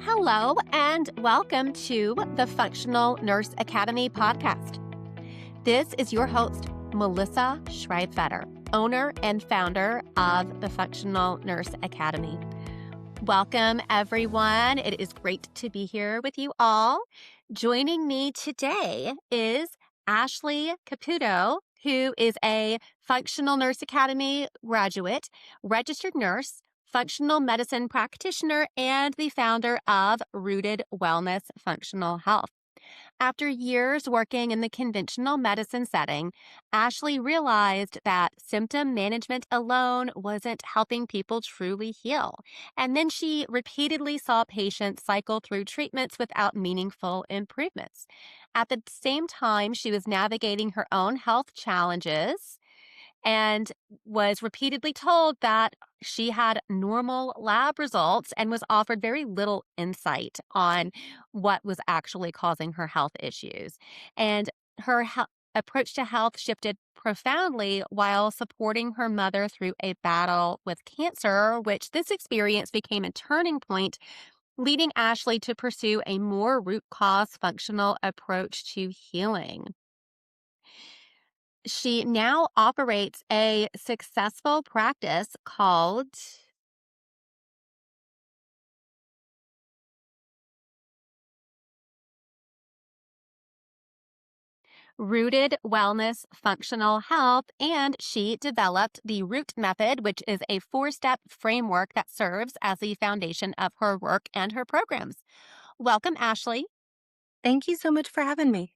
Hello, and welcome to the Functional Nurse Academy podcast. This is your host, Melissa Schreibfetter, owner and founder of the Functional Nurse Academy. Welcome, everyone. It is great to be here with you all. Joining me today is Ashley Caputo, who is a Functional Nurse Academy graduate, registered nurse, functional medicine practitioner, and the founder of Rooted Wellness Functional Health. After years working in the conventional medicine setting, Ashley realized that symptom management alone wasn't helping people truly heal. And then she repeatedly saw patients cycle through treatments without meaningful improvements. At the same time, she was navigating her own health challenges and was repeatedly told that she had normal lab results and was offered very little insight on what was actually causing her health issues. And her approach to health shifted profoundly while supporting her mother through a battle with cancer, which this experience became a turning point, leading Ashley to pursue a more root cause functional approach to healing. She now operates a successful practice called Rooted Wellness Functional Health, and she developed the ROOT method, which is a 4-step framework that serves as the foundation of her work and her programs. Welcome, Ashley. Thank you so much for having me.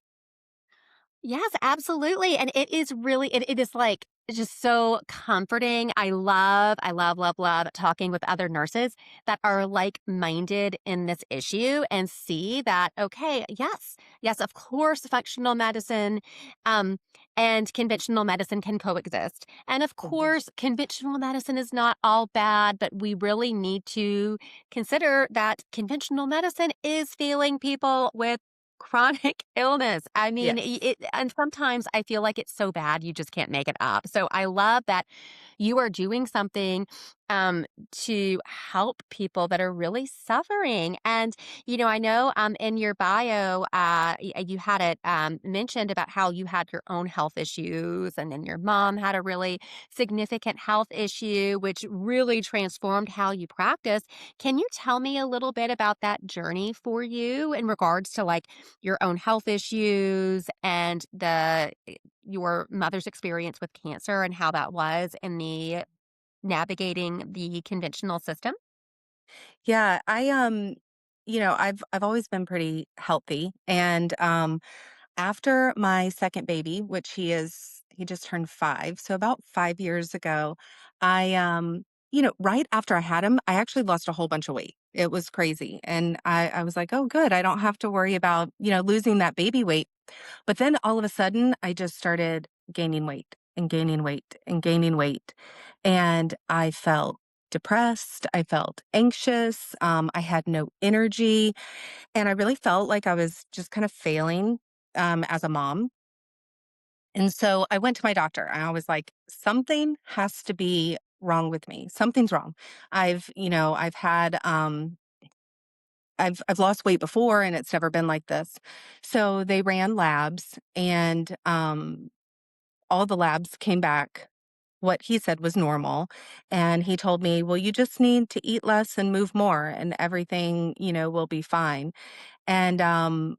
Yes, absolutely. And it is really, it is like just so comforting. I love talking with other nurses that are like minded in this issue and see that, okay, yes, of course, functional medicine and conventional medicine can coexist. And of Mhm. course, conventional medicine is not all bad, but we really need to consider that conventional medicine is failing people with chronic illness. I mean, Yes. and sometimes I feel like it's so bad you just can't make it up. So I love that you are doing something to help people that are really suffering. And I know in your bio, you had it mentioned about how you had your own health issues, and then your mom had a really significant health issue, which really transformed how you practice. Can you tell me a little bit about that journey for you in regards to like your own health issues and your mother's experience with cancer and how that was in the navigating the conventional system? Yeah, I've always been pretty healthy and after my second baby, which he just turned 5, so about 5 years ago, right after I had him, I actually lost a whole bunch of weight. It was crazy. And I was like, "Oh, good. I don't have to worry about, losing that baby weight." But then all of a sudden, I just started gaining weight and gaining weight and gaining weight. And I felt depressed. I felt anxious. I had no energy. And I really felt like I was just kind of failing as a mom. And so I went to my doctor and I was like, something has to be wrong with me. Something's wrong. I've had I've lost weight before and it's never been like this. So they ran labs and all the labs came back what he said was normal. And he told me, well, you just need to eat less and move more and everything, will be fine. And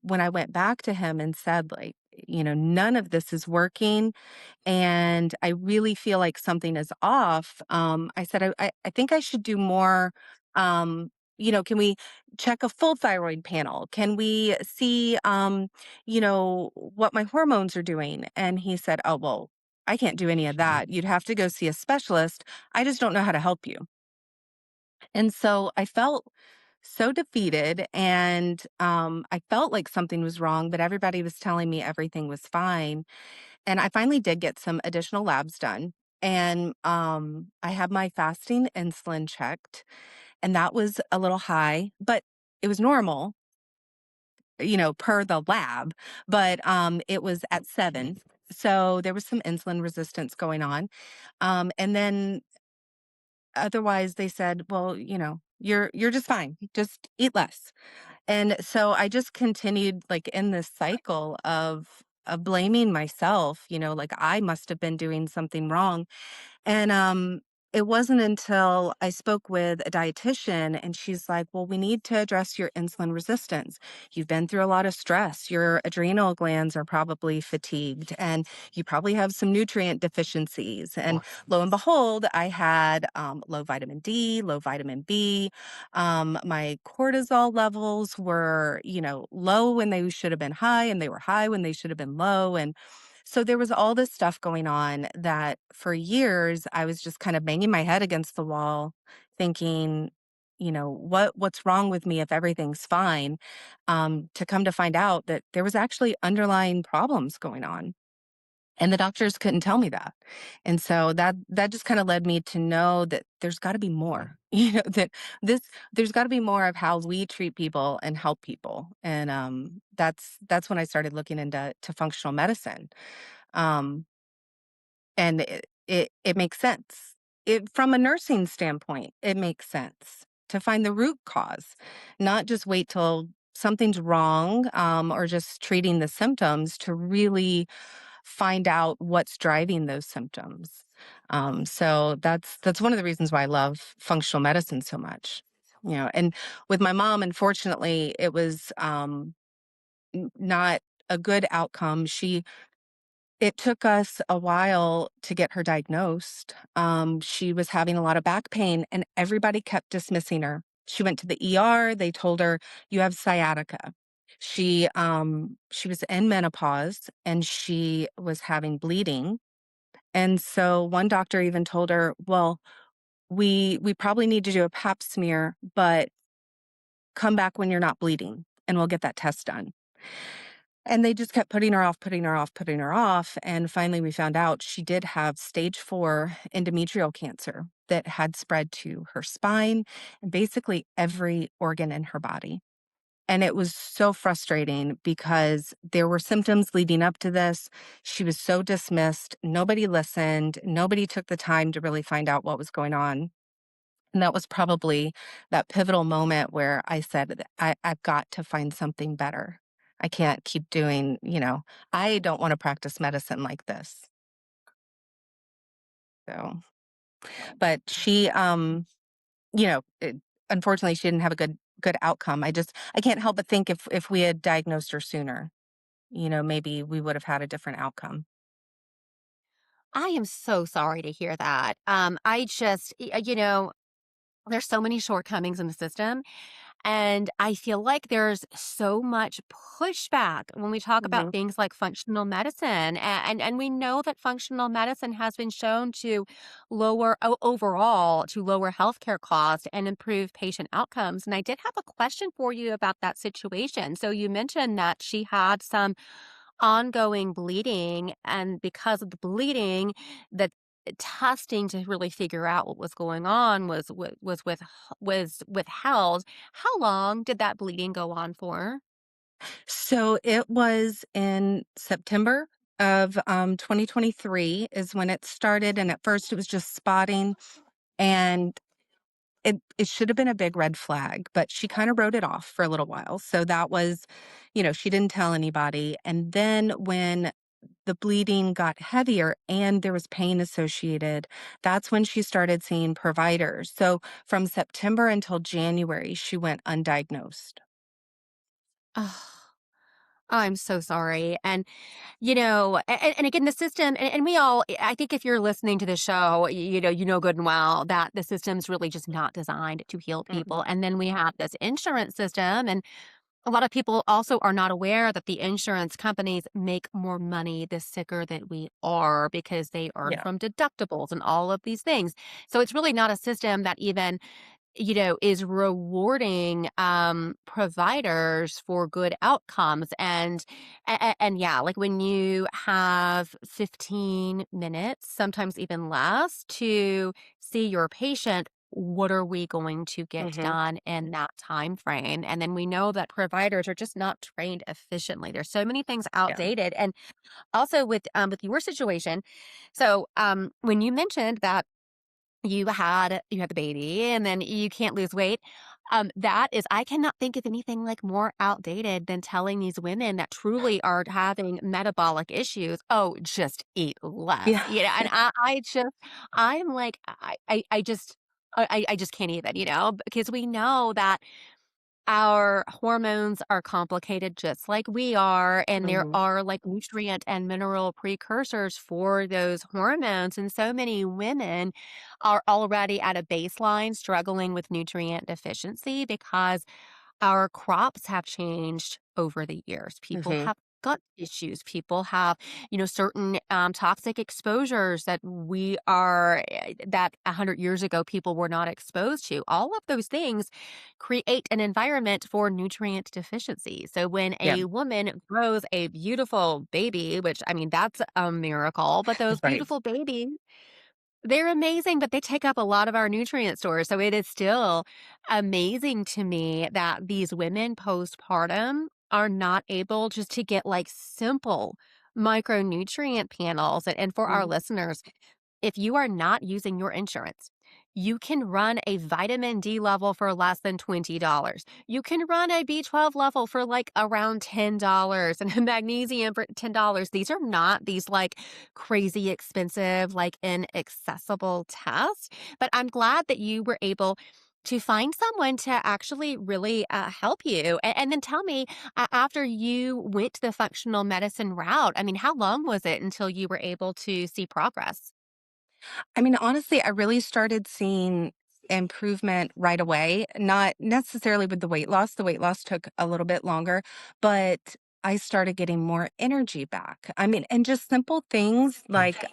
when I went back to him and said, like, none of this is working and I really feel like something is off. I said, I think I should do more. Can we check a full thyroid panel? Can we see, what my hormones are doing? And he said, oh, well, I can't do any of that. You'd have to go see a specialist. I just don't know how to help you. And so I felt so defeated and I felt like something was wrong, but everybody was telling me everything was fine. And I finally did get some additional labs done. And I had my fasting insulin checked, and that was a little high, but it was normal, per the lab, but it was at 7. So there was some insulin resistance going on. And then otherwise they said, well, you're just fine. Just eat less. And so I just continued like in this cycle of blaming myself, like I must have been doing something wrong. And it wasn't until I spoke with a dietitian and she's like, well, we need to address your insulin resistance. You've been through a lot of stress. Your adrenal glands are probably fatigued and you probably have some nutrient deficiencies. And lo and behold, I had low vitamin D, low vitamin B. My cortisol levels were, low when they should have been high, and they were high when they should have been low. And so there was all this stuff going on that for years I was just kind of banging my head against the wall thinking, what's wrong with me if everything's fine? To come to find out that there was actually underlying problems going on. And the doctors couldn't tell me that. And so that just kind of led me to know that there's got to be more. That this there's got to be more of how we treat people and help people. And that's when I started looking into functional medicine. Um, and it makes sense. From a nursing standpoint, it makes sense to find the root cause, not just wait till something's wrong, or just treating the symptoms to really find out what's driving those symptoms. So that's one of the reasons why I love functional medicine so much. And with my mom, unfortunately, it was not a good outcome. It took us a while to get her diagnosed. She was having a lot of back pain, and everybody kept dismissing her. She went to the ER. They told her, "You have sciatica." She was in menopause, and she was having bleeding. And so one doctor even told her, "Well, we probably need to do a pap smear, but come back when you're not bleeding, and we'll get that test done." And they just kept putting her off, putting her off, putting her off. And finally, we found out she did have stage 4 endometrial cancer that had spread to her spine and basically every organ in her body. And it was so frustrating because there were symptoms leading up to this. She was so dismissed. Nobody listened. Nobody took the time to really find out what was going on. And that was probably that pivotal moment where I said, that I've got to find something better. I can't keep doing, I don't want to practice medicine like this. So, but she, unfortunately, she didn't have a good outcome. I can't help but think if we had diagnosed her sooner, maybe we would have had a different outcome. I am so sorry to hear that. I just, there's so many shortcomings in the system. And I feel like there's so much pushback when we talk about Hmm. things like functional medicine. And we know that functional medicine has been shown to overall to lower healthcare costs and improve patient outcomes. And I did have a question for you about that situation. So you mentioned that she had some ongoing bleeding, and because of the bleeding, the testing to really figure out what was going on was withheld. How long did that bleeding go on for? So it was in September of 2023 is when it started. And at first it was just spotting. And it should have been a big red flag, but she kinda wrote it off for a little while, so that was she didn't tell anybody, and then when the bleeding got heavier and there was pain associated, that's when she started seeing providers, so from September until January, she went undiagnosed. Oh, I'm so sorry. And and again, the system, and we all, I think if you're listening to the show, you know good and well that the system's really just not designed to heal people. Mm-mm. And then we have this insurance system, and a lot of people also are not aware that the insurance companies make more money the sicker that we are because they earn Yeah. from deductibles and all of these things. So it's really not a system that even is rewarding providers for good outcomes. And yeah, like when you have 15 minutes, sometimes even less, to see your patient, what are we going to get Mhm. done in that time frame? And then we know that providers are just not trained efficiently. There's so many things Yeah. outdated. And also with your situation, so when you mentioned that you had the baby and then you can't lose weight. That is I cannot think of anything like more outdated than telling these women that truly are having metabolic issues, "Oh, just eat less." Yeah. And I just I'm like, I just I just can't even, because we know that our hormones are complicated just like we are, and there Mhm. are like nutrient and mineral precursors for those hormones. And so many women are already at a baseline struggling with nutrient deficiency because our crops have changed over the years. People Mhm. have gut issues. People have, certain toxic exposures that 100 years ago people were not exposed to. All of those things create an environment for nutrient deficiency. So when Yeah. a woman grows a beautiful baby, which I mean, that's a miracle, but those Right. beautiful babies they're amazing, but they take up a lot of our nutrient stores. So it is still amazing to me that these women postpartum are not able just to get like simple micronutrient panels. And for our Mhm. listeners, if you are not using your insurance, you can run a vitamin D level for less than $20. You can run a B12 level for like around $10 and a magnesium for $10. These are not these like crazy expensive, like inaccessible tests. But I'm glad that you were able to find someone to actually really help you. And then tell me, after you went the functional medicine route, I mean, how long was it until you were able to see progress? I mean, honestly, I really started seeing improvement right away, not necessarily with the weight loss. The weight loss took a little bit longer, but I started getting more energy back. I mean, and just simple things like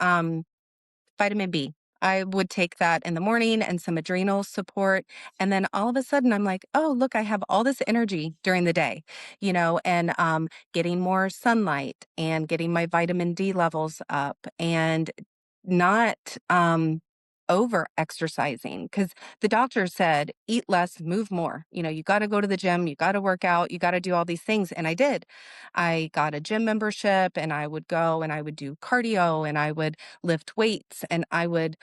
vitamin B. I would take that in the morning and some adrenal support. And then all of a sudden, I'm like, oh, look, I have all this energy during the day, and getting more sunlight and getting my vitamin D levels up and not over exercising because the doctor said, eat less, move more. You got to go to the gym, you got to work out, you got to do all these things. And I did. I got a gym membership and I would go and I would do cardio and I would lift weights and I would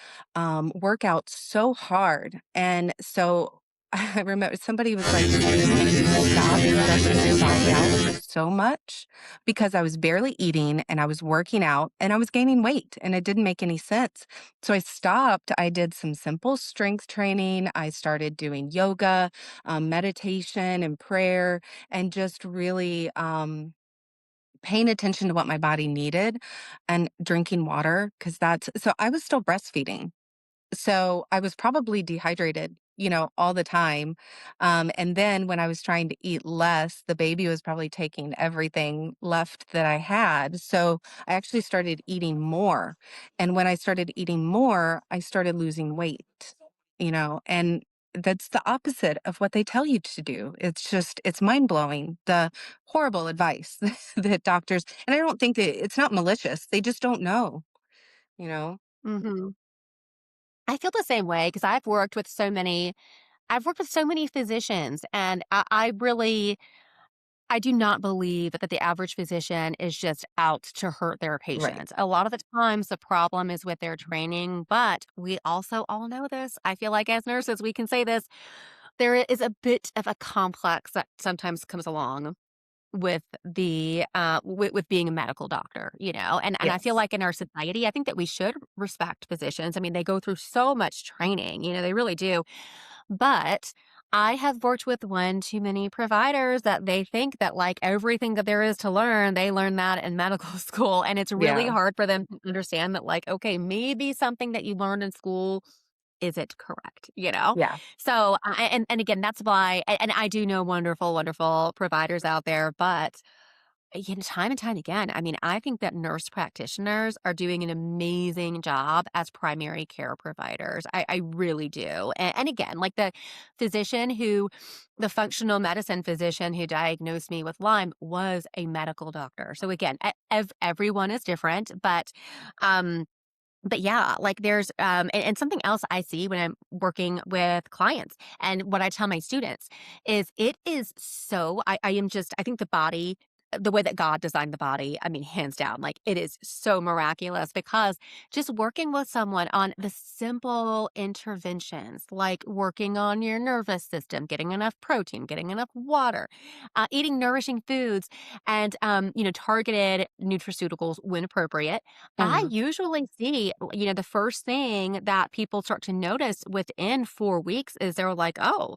work out so hard. And so I remember somebody was like, you need to stop stressing your body out so much because I was barely eating and I was working out and I was gaining weight and it didn't make any sense. So I stopped. I did some simple strength training. I started doing yoga, meditation, and prayer, and just really paying attention to what my body needed and drinking water because that's so I was still breastfeeding. So I was probably dehydrated, all the time. And then when I was trying to eat less, the baby was probably taking everything left that I had. So I actually started eating more. And when I started eating more, I started losing weight, and that's the opposite of what they tell you to do. It's mind blowing. The horrible advice that doctors, and I don't think that it's not malicious. They just don't know, you know? Hmm. I feel the same way because I've worked with so many physicians, and I do not believe that the average physician is just out to hurt their Right. patients. A lot of the times, the problem is with their training, but we also all know this. I feel like as nurses, we can say this. There is a bit of a complex that sometimes comes along with being a medical doctor, and I feel Yes. like in our society, I think that we should respect physicians. I mean, they go through so much training, they really do. But I have worked with one too many providers that they think that like everything that there is to learn, they learn that in medical school. And it's really Yeah. hard for them to understand that, like, okay, maybe something that you learned in school isn't correct, Yeah. So, and again, that's why, and I do know wonderful, wonderful providers out there, but time and time again, I mean, I think that nurse practitioners are doing an amazing job as primary care providers. I really do. And again, like the functional medicine physician who diagnosed me with Lyme was a medical doctor. So again, everyone is different, um, but yeah, like and something else I see when I'm working with clients and what I tell my students is it is I think the body the way that God designed the body, I mean, hands down, like it is so miraculous because just working with someone on the simple interventions, like working on your nervous system, getting enough protein, getting enough water, eating nourishing foods, and, targeted nutraceuticals when appropriate, I Mhm. usually see, the first thing that people start to notice within 4 weeks is they're like, oh,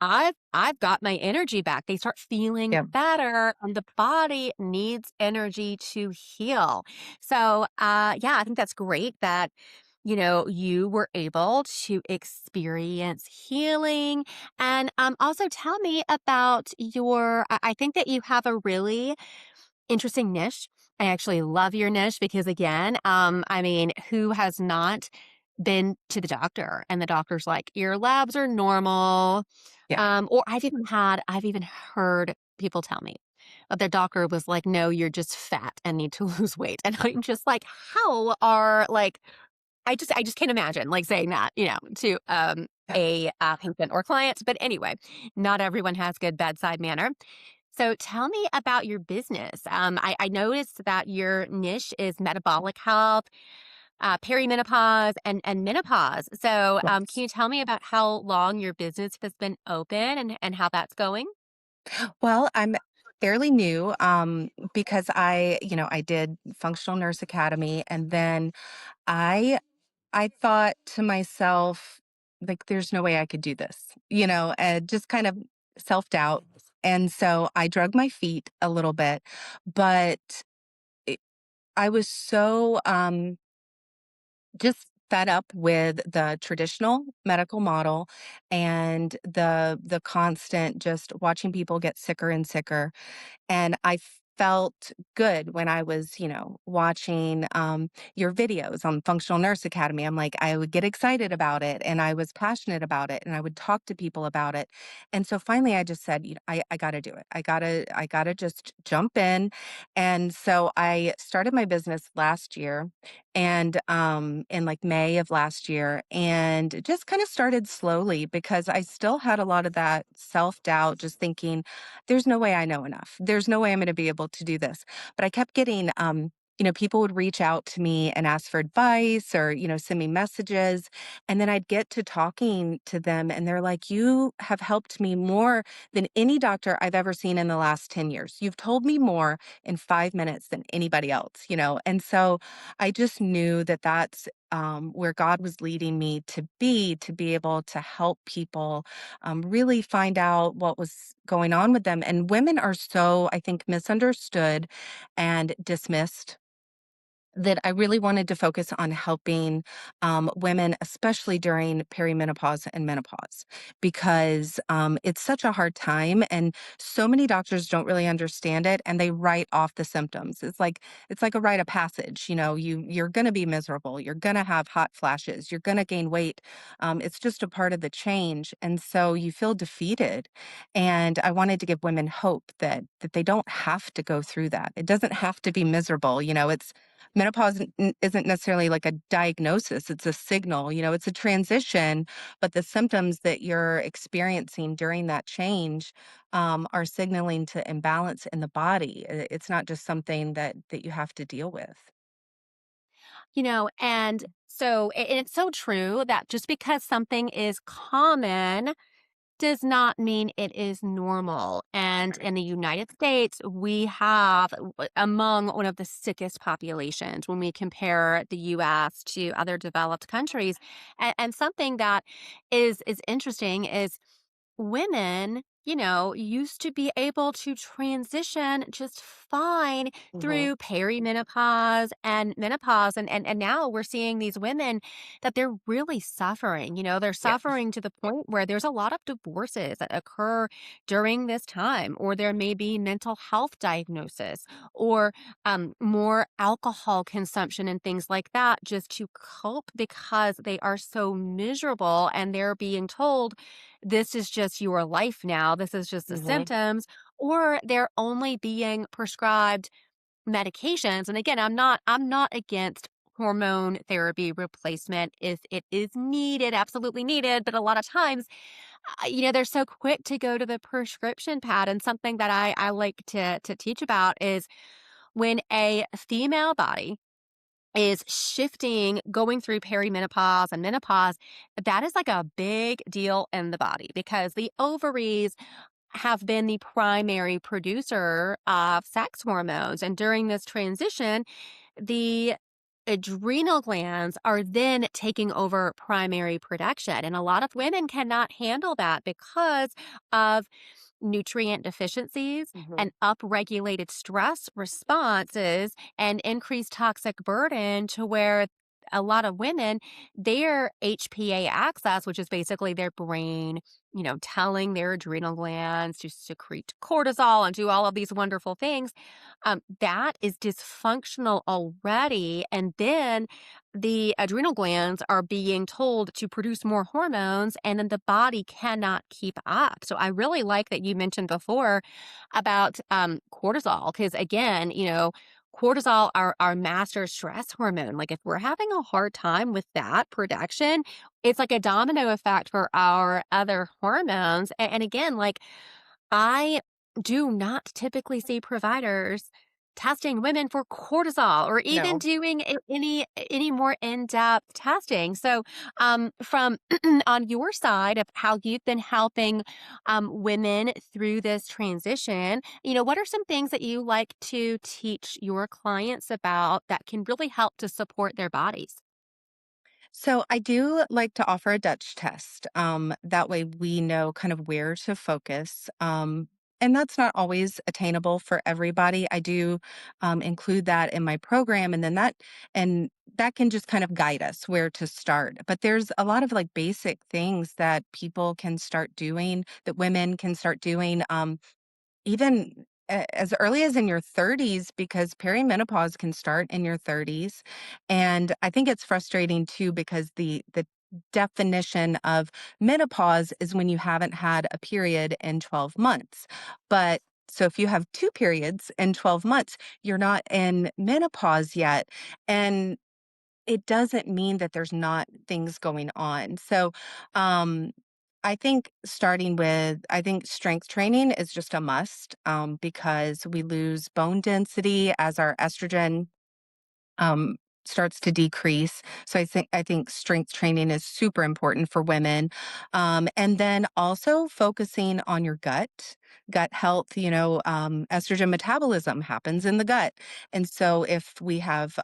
I've got my energy back. They start feeling Yeah. better, and the body needs energy to heal. So, yeah, I think that's great that you were able to experience healing. And also tell me about I think that you have a really interesting niche. I actually love your niche because, again, I mean, who has not been to the doctor and the doctor's like, your labs are normal? Yeah. Or I've even heard people tell me that their doctor was like, no, you're just fat and need to lose weight. And I'm just like, how are like, I just can't imagine like saying that, to Yeah. a patient or client. But anyway, not everyone has good bedside manner. So tell me about your business. I noticed that your niche is metabolic health, perimenopause, and menopause. So can Yes. you tell me about how long your business has been open and how that's going? Well, I'm fairly new, because I did Functional Nurse Academy, and then I thought to myself, like, there's no way I could do this, and just kind of self-doubt. And so I drug my feet a little bit, but it, I was so just fed up with the traditional medical model and the constant just watching people get sicker and sicker. And I felt good when I was, watching your videos on Functional Nurse Academy. I'm like, I would get excited about it and I was passionate about it and I would talk to people about it. And so finally I just said, I gotta do it. I gotta just jump in. And so I started my business last year and in like May of last year and just kind of started slowly because I still had a lot of that self-doubt, just thinking, there's no way I know enough. There's no way I'm going to be able to do this. But I kept getting, people would reach out to me and ask for advice or, send me messages. And then I'd get to talking to them and they're like, you have helped me more than any doctor I've ever seen in the last 10 years. You've told me more in 5 minutes than anybody else. And so I just knew that that's where God was leading me to be able to help people really find out what was going on with them. And women are so, I think, misunderstood and dismissed that I really wanted to focus on helping women, especially during perimenopause and menopause, because it's such a hard time, and so many doctors don't really understand it, and they write off the symptoms. It's like a rite of passage. You're going to be miserable. You're going to have hot flashes. You're going to gain weight. It's just a part of the change, and so you feel defeated. And I wanted to give women hope that they don't have to go through that. It doesn't have to be miserable. It's menopause isn't necessarily like a diagnosis, it's a signal, it's a transition, but the symptoms that you're experiencing during that change are signaling to imbalance in the body. It's not just something that you have to deal with. And so and it's so true that just because something is common does not mean it is normal. And in the United States, we have among one of the sickest populations when we compare the US to other developed countries. And something that is interesting is women, used to be able to transition just fine Mhm. through perimenopause and menopause. And now we're seeing these women that they're really suffering. They're Yeah. suffering to the point where there's a lot of divorces that occur during this time, or there may be mental health diagnosis, or more alcohol consumption and things like that just to cope because they are so miserable and they're being told this is just your life now. This is just the Mhm. symptoms, or they're only being prescribed medications. And again, I'm not against hormone therapy replacement if it is needed, absolutely needed. But a lot of times they're so quick to go to the prescription pad. And something that I like to teach about is when a female body is shifting, going through perimenopause and menopause, that is like a big deal in the body because the ovaries have been the primary producer of sex hormones. And during this transition, the adrenal glands are then taking over primary production. And a lot of women cannot handle that because of nutrient deficiencies Mhm. and upregulated stress responses and increased toxic burden to where a lot of women, their HPA-axis, which is basically their brain, telling their adrenal glands to secrete cortisol and do all of these wonderful things, that is dysfunctional already. And then the adrenal glands are being told to produce more hormones, and then the body cannot keep up. So I really like that you mentioned before about cortisol, because again, cortisol, our master stress hormone. Like if we're having a hard time with that production, it's like a domino effect for our other hormones. And again, like I do not typically see providers testing women for cortisol or even No. doing any more in-depth testing. So, from on your side of how you've been helping women through this transition, what are some things that you like to teach your clients about that can really help to support their bodies? So I do like to offer a Dutch test. That way we know kind of where to focus. And that's not always attainable for everybody. I do include that in my program, and that can just kind of guide us where to start. But there's a lot of like basic things that people can start doing, that women can start doing. Even as early as in your 30s, because perimenopause can start in your 30s. And I think it's frustrating too because the definition of menopause is when you haven't had a period in 12 months. But so if you have two periods in 12 months, you're not in menopause yet. And it doesn't mean that there's not things going on. So, um, I think strength training is just a must, because we lose bone density as our estrogen um, starts to decrease. So I think strength training is super important for women, and then also focusing on your gut health. Estrogen metabolism happens in the gut, and so if we have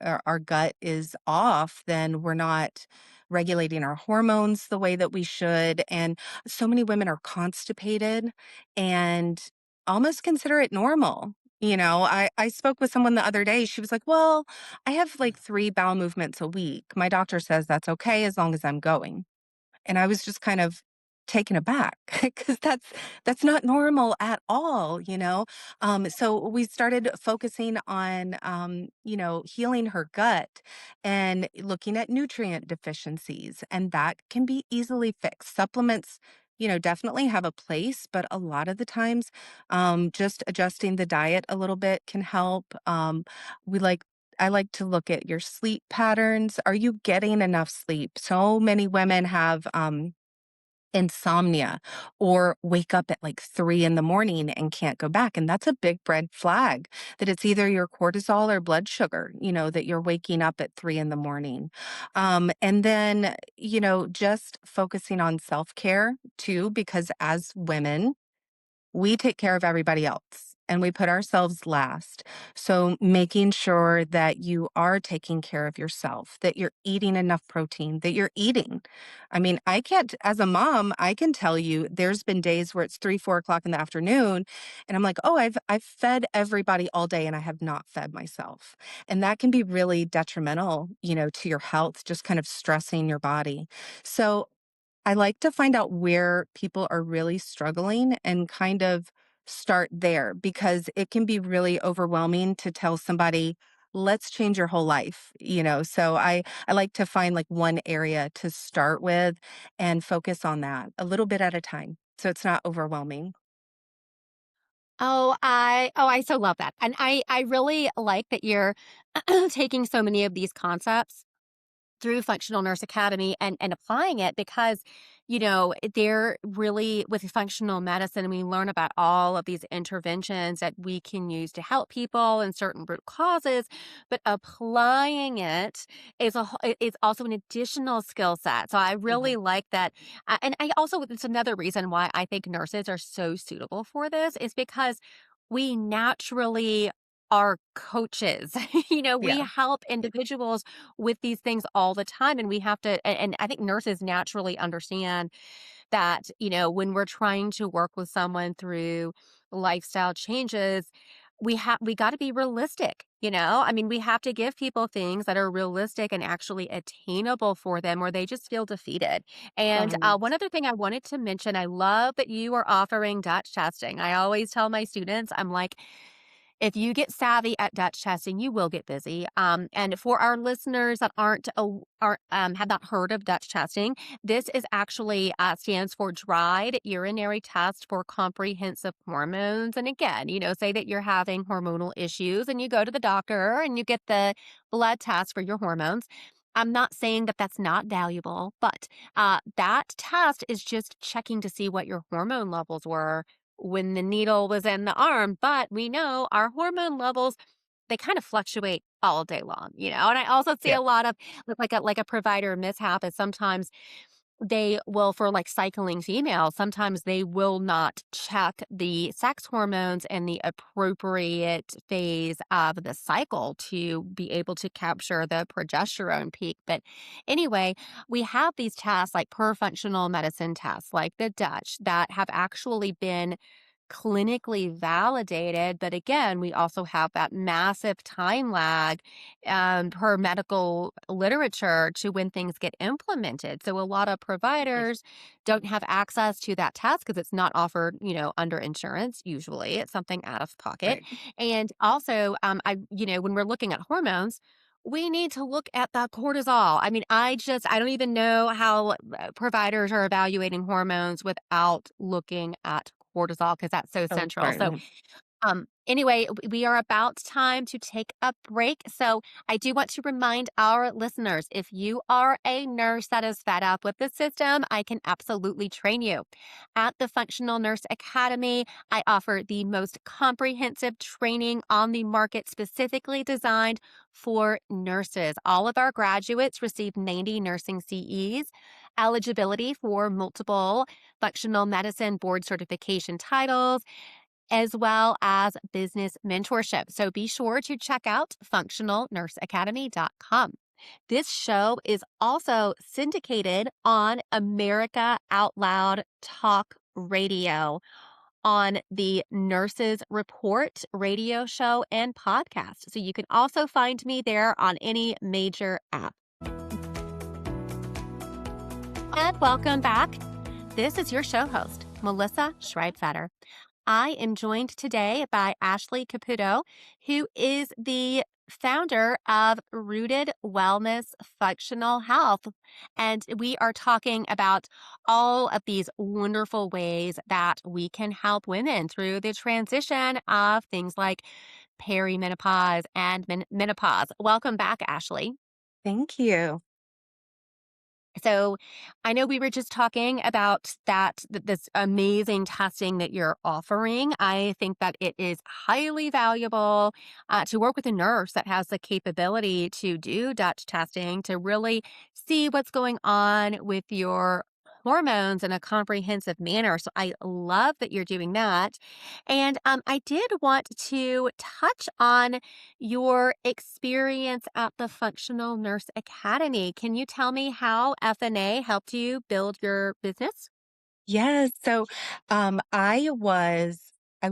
our gut is off, then we're not regulating our hormones the way that we should. And so many women are constipated and almost consider it normal. I spoke with someone the other day. She was like, "Well, I have like 3 bowel movements a week. My doctor says that's okay as long as I'm going." And I was just kind of taken aback because that's not normal at all. So we started focusing on healing her gut and looking at nutrient deficiencies, and that can be easily fixed. Supplements, definitely have a place, but a lot of the times, just adjusting the diet a little bit can help. We like I like to look at your sleep patterns. Are you getting enough sleep? So many women have insomnia or wake up at like 3 in the morning and can't go back. And that's a big red flag that it's either your cortisol or blood sugar, that you're waking up at 3 in the morning. And then, just focusing on self care too, because as women, we take care of everybody else and we put ourselves last. So making sure that you are taking care of yourself, that you're eating enough protein, that you're eating. I mean, I can't, as a mom, I can tell you there's been days where it's 3, 4 o'clock in the afternoon. And I'm like, oh, I've fed everybody all day and I have not fed myself. And that can be really detrimental, to your health, just kind of stressing your body. So I like to find out where people are really struggling and kind of start there because it can be really overwhelming to tell somebody, let's change your whole life, So I like to find like one area to start with and focus on that a little bit at a time. So it's not overwhelming. I so love that. And I really like that you're taking so many of these concepts through Functional Nurse Academy and applying it because they're really with functional medicine, we learn about all of these interventions that we can use to help people and certain root causes, but applying it is also an additional skill set. So I really Mhm. like that. And I also, it's another reason why I think nurses are so suitable for this is because we naturally are coaches. We Yeah, help individuals with these things all the time. And we have to, and I think nurses naturally understand that, when we're trying to work with someone through lifestyle changes, we got to be realistic, I mean, we have to give people things that are realistic and actually attainable for them or they just feel defeated. And right. one other thing I wanted to mention, I love that you are offering Dutch testing. I always tell my students, I'm like, if you get savvy at Dutch testing, you will get busy. And for our listeners that have not heard of Dutch testing, this is actually stands for Dried Urinary Test for Comprehensive Hormones. And again, say that you're having hormonal issues and you go to the doctor and you get the blood test for your hormones. I'm not saying that that's not valuable, but that test is just checking to see what your hormone levels were when the needle was in the arm. But we know our hormone levels, they kind of fluctuate all day long, And I also see Yeah, a lot of like a provider mishap is sometimes they will for like cycling females, sometimes they will not check the sex hormones in the appropriate phase of the cycle to be able to capture the progesterone peak. But anyway, we have these tests like per functional medicine tests, like the Dutch, that have actually been clinically validated. But again, we also have that massive time lag per medical literature to when things get implemented. So a lot of right, providers don't have access to that test because it's not offered, under insurance. Usually it's something out of pocket. right. And also, when we're looking at hormones, we need to look at that cortisol. I mean, I don't even know how providers are evaluating hormones without looking at cortisol because that's so Oh, central. So right. anyway, we are about time to take a break. So I do want to remind our listeners, if you are a nurse that is fed up with the system, I can absolutely train you. At the Functional Nurse Academy, I offer the most comprehensive training on the market specifically designed for nurses. All of our graduates receive 90 nursing CEs, eligibility for multiple functional medicine board certification titles, as well as business mentorship. So be sure to check out functionalnurseacademy.com. This show is also syndicated on America Out Loud Talk Radio on the Nurses Report radio show and podcast. So you can also find me there on any major app. And welcome back. This is your show host, Melissa Schreibfetter. I am joined today by Ashley Caputo, who is the founder of Rooted Wellness Functional Health. And we are talking about all of these wonderful ways that we can help women through the transition of things like perimenopause and menopause. Welcome back, Ashley. Thank you. So I know we were just talking about this amazing testing that you're offering. I think that it is highly valuable to work with a nurse that has the capability to do Dutch testing to really see what's going on with your hormones in a comprehensive manner. So I love that you're doing that. And I did want to touch on your experience at the Functional Nurse Academy. Can you tell me how FNA helped you build your business? Yes. So, I was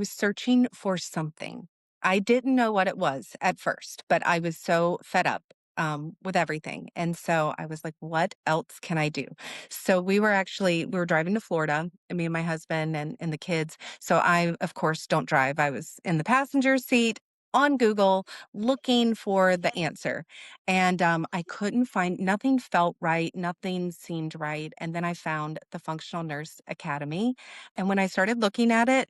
searching for something. I didn't know what it was at first, but I was so fed up with everything, and so I was like, "What else can I do?" So we were driving to Florida, me and my husband and the kids. So I, of course, don't drive. I was in the passenger seat on Google looking for the answer. And I couldn't find nothing felt right, nothing seemed right. And then I found the Functional Nurse Academy. And when I started looking at it,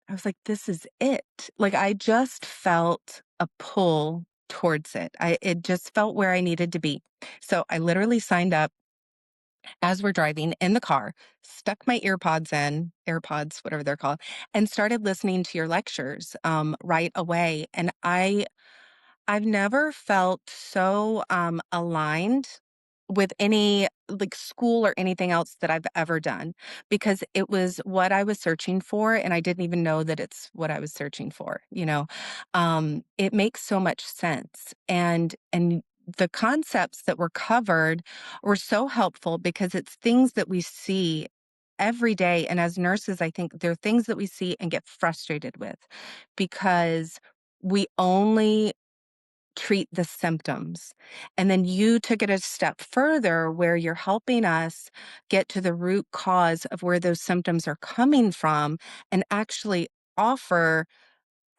I was like, this is it. Like I just felt a pull towards it. It just felt where I needed to be. So I literally signed up as we're driving in the car, stuck my ear pods in, AirPods, whatever they're called, and started listening to your lectures right away. And I've never felt so aligned with any like school or anything else that I've ever done because it was what I was searching for and I didn't even know that it's what I was searching for, you know. It makes so much sense and the concepts that were covered were so helpful because it's things that we see every day and as nurses I think there are things that we see and get frustrated with because we only treat the symptoms. And then you took it a step further where you're helping us get to the root cause of where those symptoms are coming from and actually offer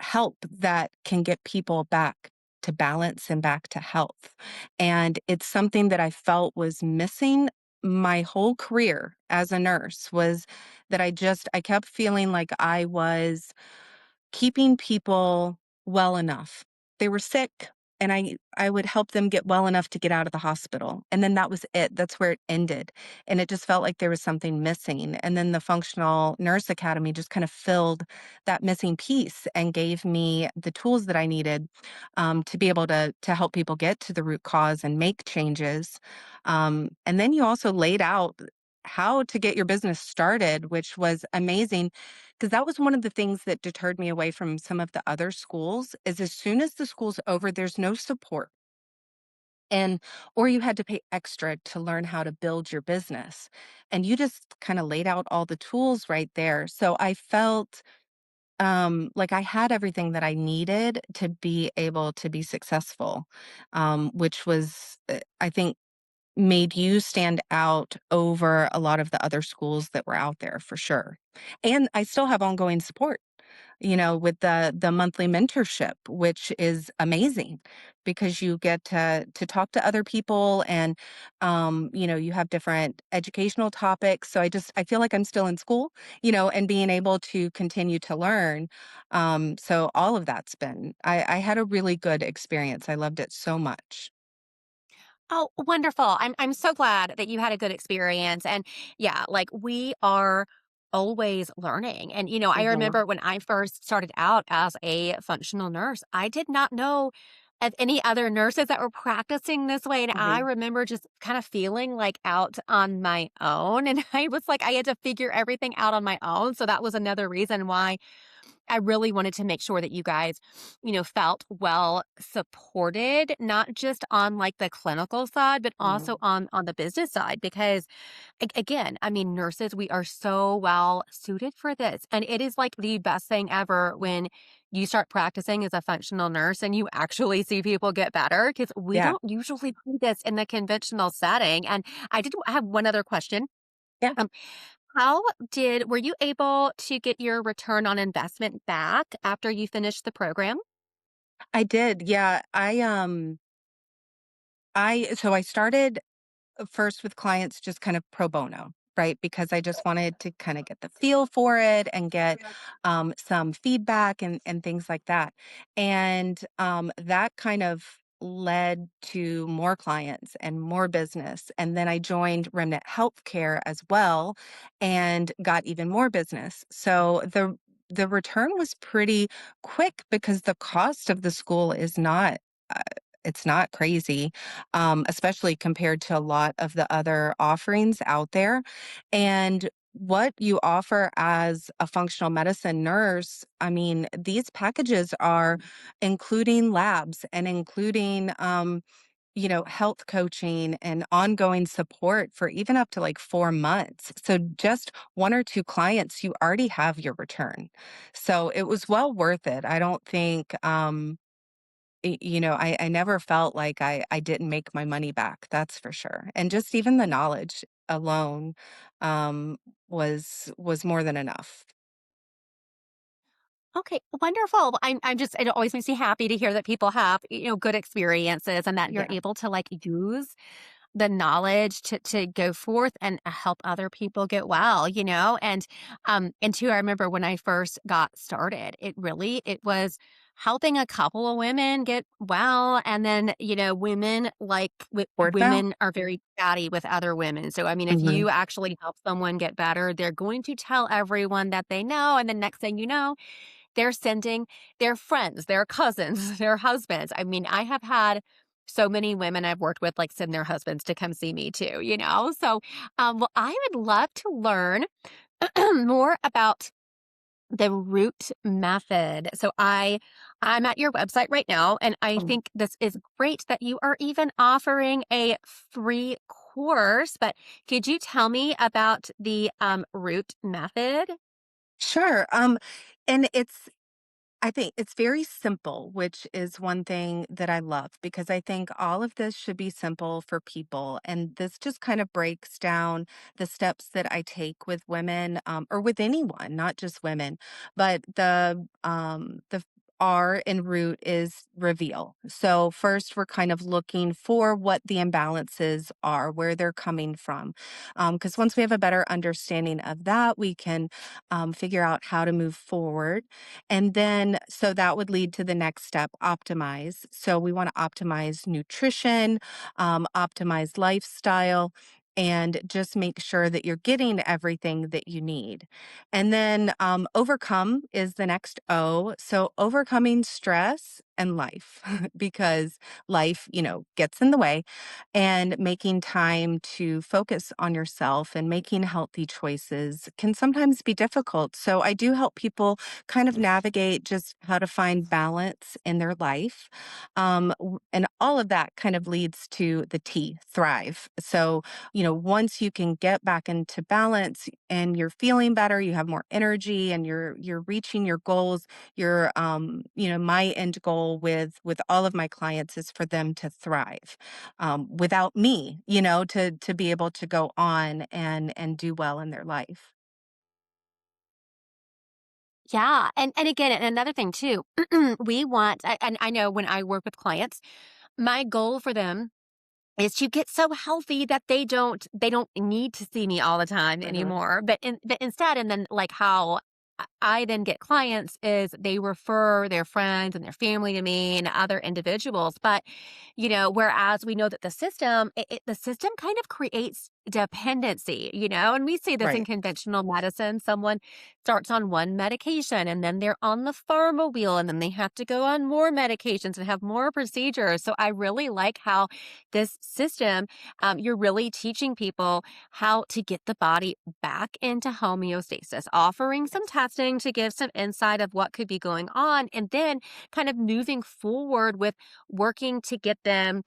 help that can get people back to balance and back to health. And it's something that I felt was missing my whole career as a nurse was that I kept feeling like I was keeping people well enough. They were sick, and I would help them get well enough to get out of the hospital, and then that was it. That's where it ended, and it just felt like there was something missing, and then the Functional Nurse Academy just kind of filled that missing piece and gave me the tools that I needed, to be able to help people get to the root cause and make changes. And then you also laid out how to get your business started, which was amazing. Because that was one of the things that deterred me away from some of the other schools is as soon as the school's over, there's no support. And or you had to pay extra to learn how to build your business. And you just kind of laid out all the tools right there. So I felt like I had everything that I needed to be able to be successful, which was, I think, made you stand out over a lot of the other schools that were out there for sure. And I still have ongoing support, you know, with the monthly mentorship, which is amazing because you get to talk to other people and you know, you have different educational topics. So I feel like I'm still in school, you know, and being able to continue to learn. So all of that's been I had a really good experience. I loved it so much. Oh, wonderful. I'm so glad that you had a good experience. And yeah, like we are always learning. And I Mhm. remember when I first started out as a functional nurse, I did not know of any other nurses that were practicing this way. And I Mhm. remember just kind of feeling like out on my own. And I was like, I had to figure everything out on my own. So that was another reason why I really wanted to make sure that you guys, felt well supported, not just on like the clinical side, but also Mhm. on the business side. Because again, I mean, nurses, we are so well suited for this, and it is like the best thing ever when you start practicing as a functional nurse and you actually see people get better because we Yeah. don't usually do this in the conventional setting. And I did have one other question. Yeah. Um, were you able to get your return on investment back after you finished the program? I did. Yeah. I started first with clients just kind of pro bono, right? Because I just wanted to kind of get the feel for it and get some feedback and things like that. And that kind of led to more clients and more business. And then I joined Remnant Healthcare as well and got even more business. So the return was pretty quick because the cost of the school is not uh, it's not crazy, especially compared to a lot of the other offerings out there. And what you offer as a functional medicine nurse, I mean, these packages are including labs and including, you know, health coaching and ongoing support for even up to like 4 months. So just one or two clients, you already have your return. So it was well worth it. I don't think, you know, I never felt like I didn't make my money back, that's for sure. And just even the knowledge alone, was more than enough. Okay, wonderful. I'm just it always makes me happy to hear that people have, good experiences and that you're Yeah. able to like use the knowledge to go forth and help other people get well, and two, I remember when I first got started, it was helping a couple of women get well. And then, women Word of mouth. women are very chatty with other women. So, I mean, if Mhm. you actually help someone get better, they're going to tell everyone that they know. And the next thing you know, they're sending their friends, their cousins, their husbands. I mean, I have had so many women I've worked with like send their husbands to come see me too, you know? So, well, I would love to learn more about the root method. So I'm at your website right now, and I Oh, think this is great that you are even offering a free course. But could you tell me about the root method? sure. And I think it's very simple, which is one thing that I love because I think all of this should be simple for people. And this just kind of breaks down the steps that I take with women, or with anyone, not just women. But the R in root is reveal. So first, we're kind of looking for what the imbalances are, where they're coming from. Because once we have a better understanding of that, we can figure out how to move forward. And then, so that would lead to the next step, optimize. So we want to optimize nutrition, optimize lifestyle, and just make sure that you're getting everything that you need. And then overcome is the next O. So overcoming stress and life, because life, gets in the way, and making time to focus on yourself and making healthy choices can sometimes be difficult. So I do help people kind of navigate just how to find balance in their life. And all of that kind of leads to the T, thrive. So, once you can get back into balance and you're feeling better, you have more energy and you're reaching your goals, my end goal with all of my clients is for them to thrive without me, to be able to go on and do well in their life. Yeah, and again, and another thing too, and I know when I work with clients, my goal for them is to get so healthy that they don't need to see me all the time Mhm. anymore. But instead, and then like how I then get clients is they refer their friends and their family to me and other individuals. But whereas we know that the system kind of creates dependency, and we see this in Right. conventional medicine. Someone starts on one medication and then they're on the pharma wheel and then they have to go on more medications and have more procedures. So I really like how this system, you're really teaching people how to get the body back into homeostasis, offering some Yes. testing to give some insight of what could be going on, and then kind of moving forward with working to get them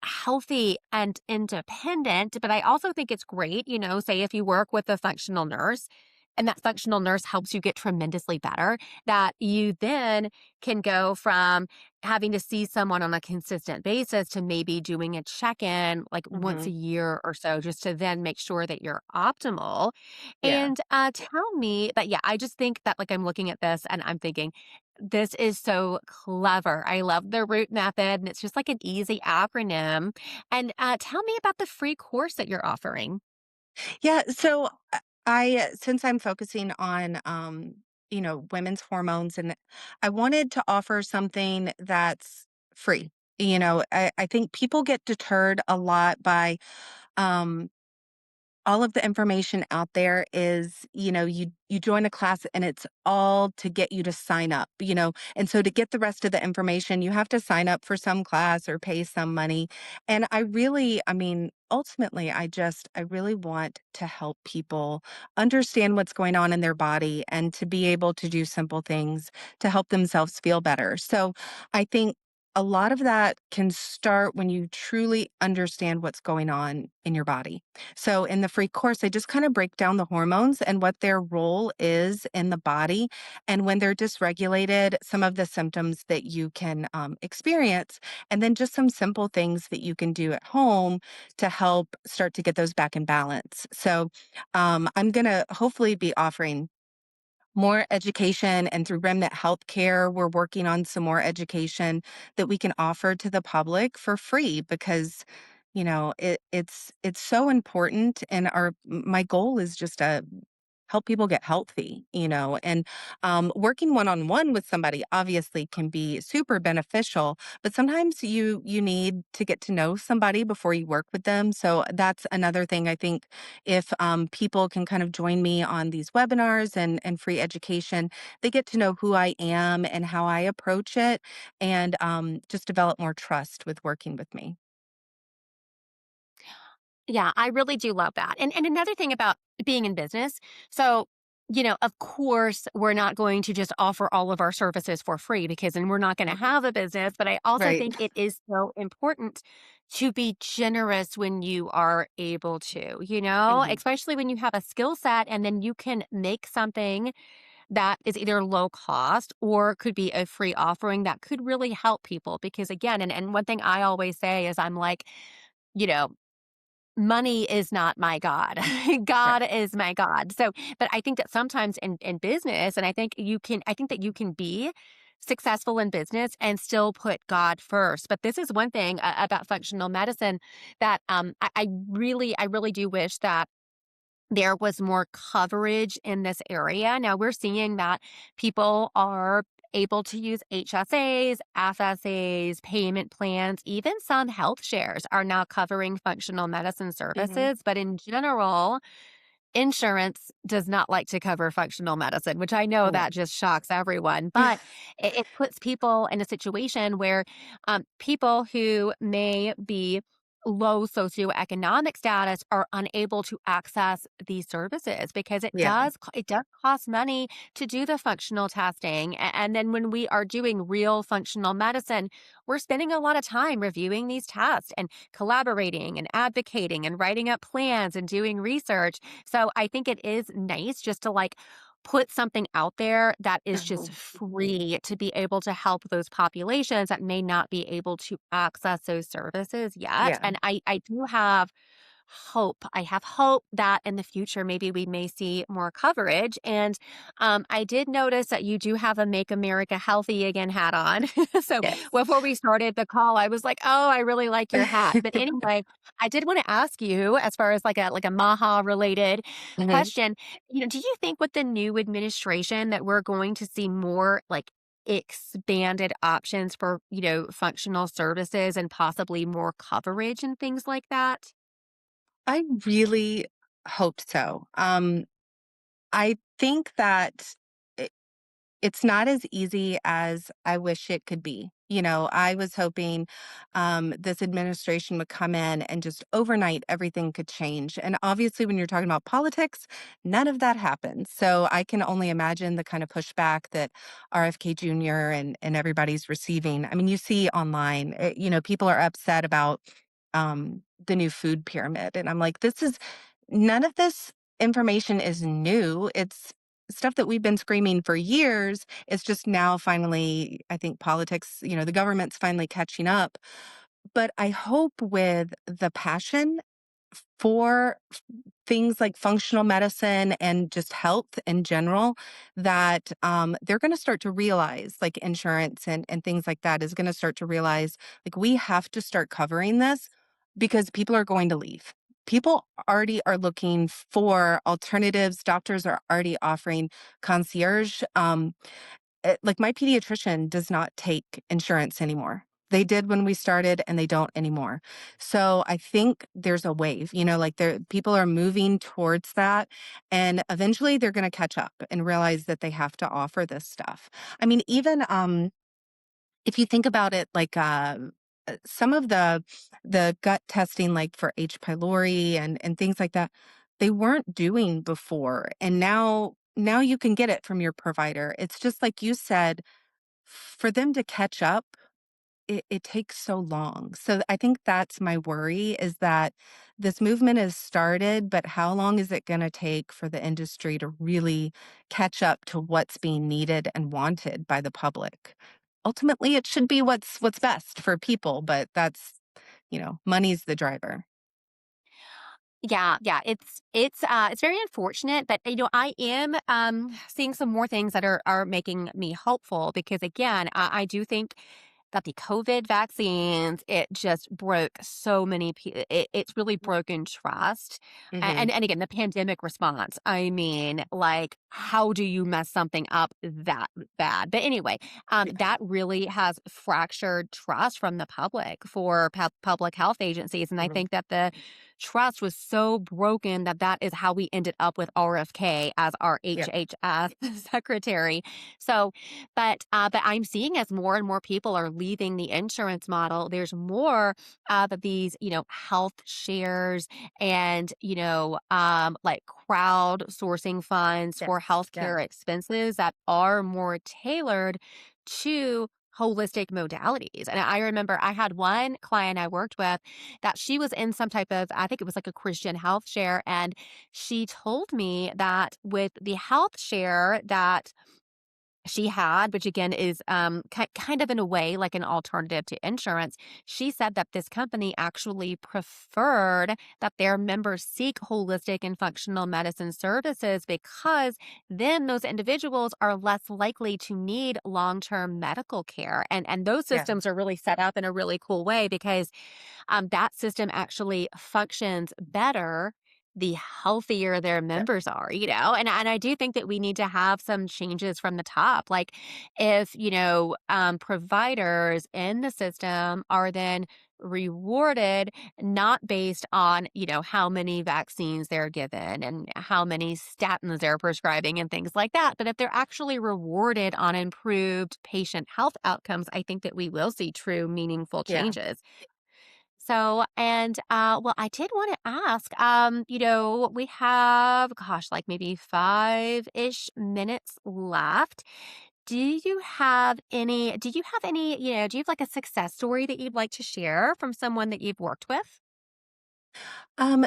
healthy and independent. But I also think it's great, say if you work with a functional nurse and that functional nurse helps you get tremendously better, that you then can go from having to see someone on a consistent basis to maybe doing a check in like once a Mhm. year or so, just to then make sure that you're optimal. Yeah. And tell me that, yeah, I just think that like I'm looking at this and I'm thinking, this is so clever. I love the root method, and it's just like an easy acronym. And tell me about the free course that you're offering. Yeah, so since I'm focusing on women's hormones, and I wanted to offer something that's free. I think people get deterred a lot by um all of the information out there is, you join a class and it's all to get you to sign up, and so to get the rest of the information, you have to sign up for some class or pay some money. And I mean, ultimately, I really want to help people understand what's going on in their body and to be able to do simple things to help themselves feel better. So I think a lot of that can start when you truly understand what's going on in your body. So in the free course, I just kind of break down the hormones and what their role is in the body. And when they're dysregulated, some of the symptoms that you can experience, and then just some simple things that you can do at home to help start to get those back in balance. So I'm going to hopefully be offering more education, and through Remnant Healthcare, we're working on some more education that we can offer to the public for free because it's so important, and our my goal is just to help people get healthy, and working one-on-one with somebody obviously can be super beneficial, but sometimes you need to get to know somebody before you work with them. So that's another thing. I think if people can kind of join me on these webinars and free education, they get to know who I am and how I approach it, and just develop more trust with working with me. Yeah, I really do love that. And another thing about being in business, so, of course, we're not going to just offer all of our services for free because then we're not going to have a business, but I also Right. think it is so important to be generous when you are able to, Hmm. especially when you have a skill set and then you can make something that is either low cost or could be a free offering that could really help people because again, and one thing I always say is I'm like, you know, money is not my God. Right. God is my God. So, but I think that sometimes in business, and I think that you can be successful in business and still put God first. But this is one thing about functional medicine that I really do wish that there was more coverage in this area. Now we're seeing that people are able to use HSAs, FSAs, payment plans, even some health shares are now covering functional medicine Hmm. services. But in general, insurance does not like to cover functional medicine, which I know Right. that just shocks everyone, but it puts people in a situation where people who may be low socioeconomic status are unable to access these services because Yeah. it does cost money to do the functional testing. And then when we are doing real functional medicine, we're spending a lot of time reviewing these tests and collaborating and advocating and writing up plans and doing research. So I think it is nice just to put something out there that is just Mhm. free to be able to help those populations that may not be able to access those services yet. Yeah. And I do have hope. I have hope that in the future, maybe we may see more coverage. And I did notice that you do have a Make America Healthy Again hat on. So Yes. before we started the call, I was like, oh, I really like your hat. But anyway, I did want to ask you, as far as like a Maha related Mhm. question, do you think with the new administration that we're going to see more expanded options for, functional services and possibly more coverage and things like that? I really hoped so. I think that it's not as easy as I wish it could be. I was hoping this administration would come in and just overnight everything could change. And obviously, when you're talking about politics, none of that happens. So I can only imagine the kind of pushback that RFK Jr. and everybody's receiving. I mean, you see online, people are upset about the new food pyramid. And I'm like, none of this information is new. It's stuff that we've been screaming for years. It's just now finally, I think politics, the government's finally catching up. But I hope with the passion for things like functional medicine and just health in general, that they're going to start to realize, like insurance and things like that, is going to start to realize, like, we have to start covering this because people are going to leave. People already are looking for alternatives. Doctors are already offering concierge. Like my pediatrician does not take insurance anymore. They did when we started and they don't anymore. So I think there's a wave, like people are moving towards that, and eventually they're going to catch up and realize that they have to offer this stuff. I mean, even if you think about it, like some of the gut testing, like for H. pylori and things like that, they weren't doing before, and now you can get it from your provider. It's just like you said, for them to catch up, it takes so long. So I think that's my worry, is that this movement has started, but how long is it going to take for the industry to really catch up to what's being needed and wanted by the public? Ultimately, it should be what's best for people, but money's the driver. Yeah, yeah, it's very unfortunate, but I am seeing some more things that are making me hopeful because again, I do think that the COVID vaccines, it just broke so many it's really broken trust. Mhm. And again, the pandemic response, I mean, like, how do you mess something up that bad? But anyway, Yeah. that really has fractured trust from the public for public health agencies, and I Mhm. think that the trust was so broken that that is how we ended up with RFK as our Yeah. HHS secretary. So, but I'm seeing as more and more people are leaving the insurance model, there's more of these, health shares and, like crowd-sourcing funds for Yes. Yeah. healthcare expenses that are more tailored to holistic modalities. And I remember I had one client I worked with that she was in some type of, I think it was like a Christian health share, and she told me that with the health share that she had, which again is kind of in a way like an alternative to insurance. She said that this company actually preferred that their members seek holistic and functional medicine services because then those individuals are less likely to need long-term medical care. And those Yeah. systems are really set up in a really cool way because that system actually functions better the healthier their Yeah. members are, and I do think that we need to have some changes from the top. Like if, providers in the system are then rewarded not based on, how many vaccines they're given and how many statins they're prescribing and things like that. But if they're actually rewarded on improved patient health outcomes, I think that we will see true, meaningful Yeah. changes. So, and well, I did want to ask, we have, gosh, like maybe 5-ish minutes left. Do you have like a success story that you'd like to share from someone that you've worked with? Um,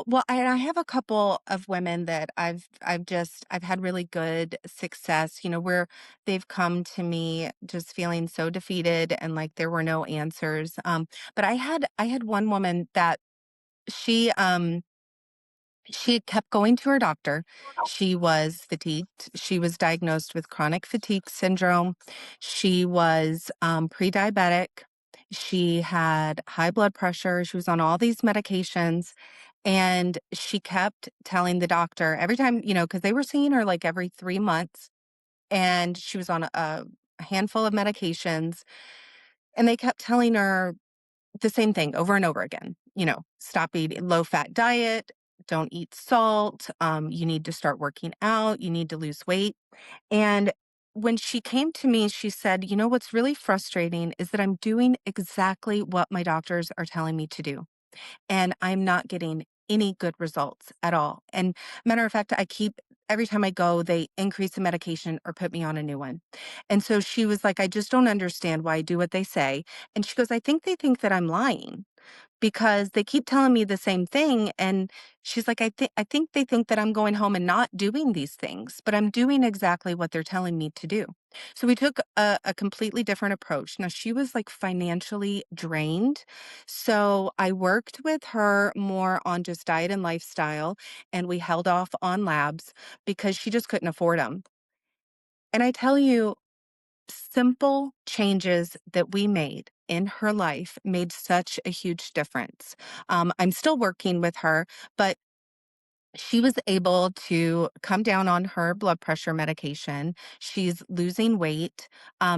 well, I have a couple of women that I've had really good success, where they've come to me just feeling so defeated and like there were no answers. But I had one woman that she um she kept going to her doctor. She was fatigued. She was diagnosed with chronic fatigue syndrome. She was pre-diabetic. She had high blood pressure. She was on all these medications. And she kept telling the doctor every time, because they were seeing her like every 3 months, and she was on a handful of medications. And they kept telling her the same thing over and over again. Stop eating low fat diet, don't eat salt, you need to start working out, you need to lose weight. And when she came to me, she said, what's really frustrating is that I'm doing exactly what my doctors are telling me to do, and I'm not getting any good results at all. And matter of fact, every time I go, they increase the medication or put me on a new one. And so she was like, I just don't understand why I do what they say. And she goes, I think they think that I'm lying because they keep telling me the same thing. And she's like, I think they think that I'm going home and not doing these things, but I'm doing exactly what they're telling me to do. So we took a completely different approach. Now she was like financially drained. So I worked with her more on just diet and lifestyle, and we held off on labs because she just couldn't afford them. And I tell you, simple changes that we made in her life made such a huge difference. I'm still working with her, but she was able to come down on her blood pressure medication. She's losing weight.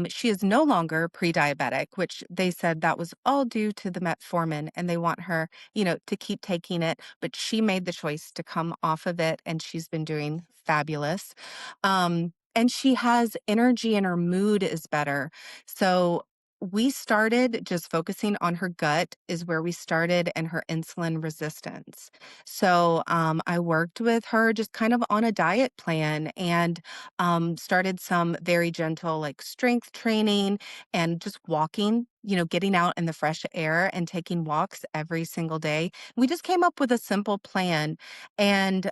She is no longer pre-diabetic, which they said that was all due to the metformin, and they want her, to keep taking it. But she made the choice to come off of it, and she's been doing fabulous. And she has energy, and her mood is better. So we started just focusing on her gut is where we started, and her insulin resistance. So I worked with her just kind of on a diet plan, and started some very gentle like strength training and just walking, getting out in the fresh air and taking walks every single day. We just came up with a simple plan. And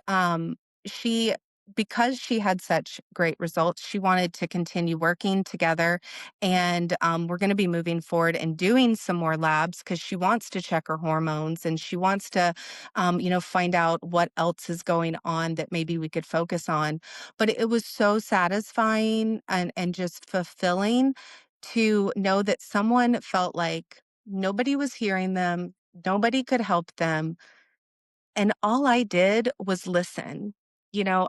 she, because she had such great results, she wanted to continue working together. And we're going to be moving forward and doing some more labs because she wants to check her hormones, and she wants to find out what else is going on that maybe we could focus on. But it was so satisfying and just fulfilling to know that someone felt like nobody was hearing them, nobody could help them, and all I did was listen.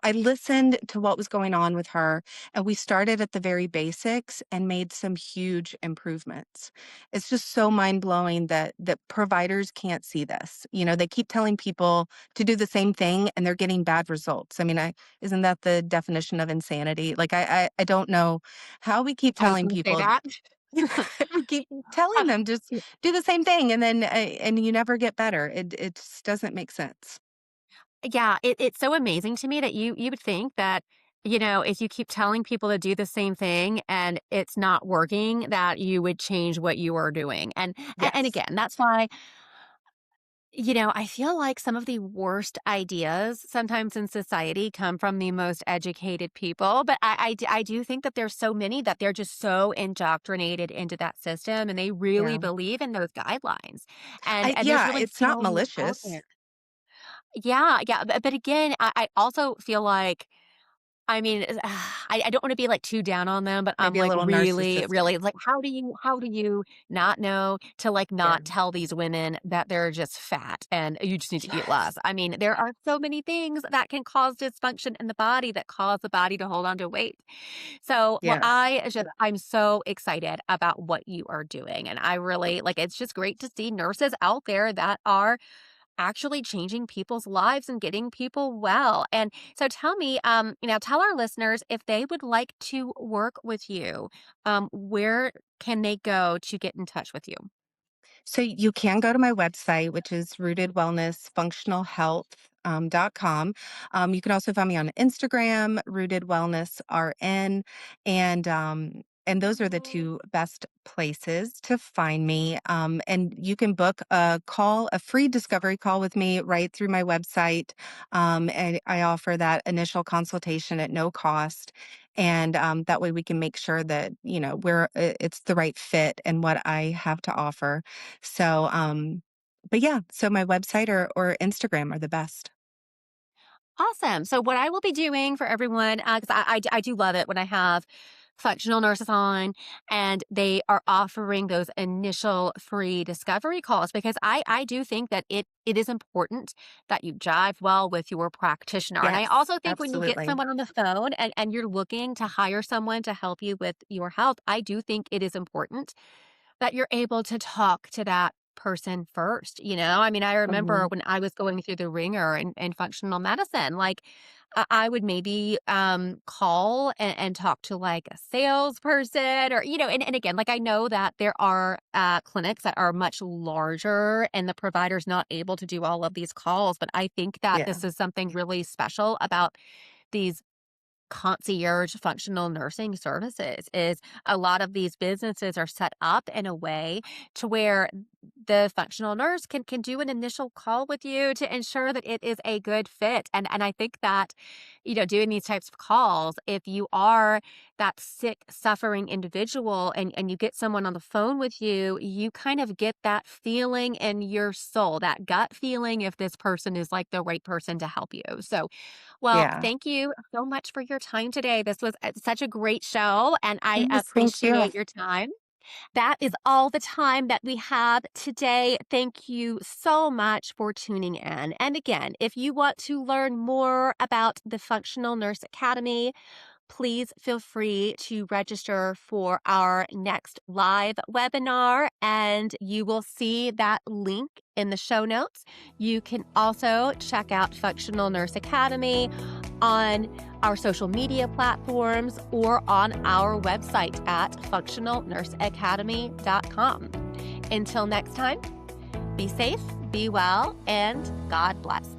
I listened to what was going on with her, and we started at the very basics and made some huge improvements. It's just so mind-blowing that providers can't see this. They keep telling people to do the same thing and they're getting bad results. I mean, isn't that the definition of insanity? Like I don't know how we keep I was telling going to say people that. we keep telling Um, them just do the same thing and then and you never get better. It just doesn't make sense. yeah, it's so amazing to me that you would think that, if you keep telling people to do the same thing and it's not working, that you would change what you are doing. And Yes. again, that's why, I feel like some of the worst ideas sometimes in society come from the most educated people. But I do think that there's so many that they're just so indoctrinated into that system and they really Yeah. believe in those guidelines. And there's Yeah, really it's not so much out malicious. there. Yeah, yeah. But again, I also feel like I mean, I don't wanna be, like, too down on them, but I'm, Maybe a like, little really, narcissistic. really like, how do you not know to, like, Yeah. not tell these women that they're just fat and you just need to eat Yes. less? I mean, there are so many things that can cause dysfunction in the body that cause the body to hold on to weight. So, well, Yes. I'm so excited about what you are doing, and I really like, it's just great to see nurses out there that are actually changing people's lives and getting people well. And so tell me, tell our listeners if they would like to work with you, where can they go to get in touch with you? So you can go to my website, which is Rooted Wellness Functional Health. .com. You can also find me on Instagram, Rooted Wellness RN, and those are the two best places to find me. And you can book a free discovery call with me right through my website. And I offer that initial consultation at no cost. And that way we can make sure that, it's the right fit and what I have to offer. So, but yeah, so my website or Instagram are the best. Awesome. So what I will be doing for everyone, because I do love it when I have functional nurses on and they are offering those initial free discovery calls because I do think that it is important that you jive well with your practitioner. And I Yes, also think when you get absolutely. someone on the phone and you're looking to hire someone to help you with your health, I do think it is important that you're able to talk to that person first, I mean, I remember Mhm. when I was going through the ringer in functional medicine, like, I would maybe, call and talk to, like, a salesperson or, and again, like, I know that there are, clinics that are much larger and the provider's not able to do all of these calls, but I think that Yeah, this is something really special about these concierge functional nursing services is a lot of these businesses are set up in a way to where the functional nurse can do an initial call with you to ensure that it is a good fit. And I think that, doing these types of calls, if you are that sick, suffering individual and you get someone on the phone with you, you kind of get that feeling in your soul, that gut feeling if this person is like the right person to help you. So well, yeah. thank you so much for your time today. This was such a great show, and I Yes, thank you. appreciate your time. That is all the time that we have today. Thank you so much for tuning in. And again, if you want to learn more about the Functional Nurse Academy, please feel free to register for our next live webinar, and you will see that link in the show notes. You can also check out Functional Nurse Academy on our social media platforms or on our website at functionalnurseacademy.com. Until next time, be safe, be well, and God bless.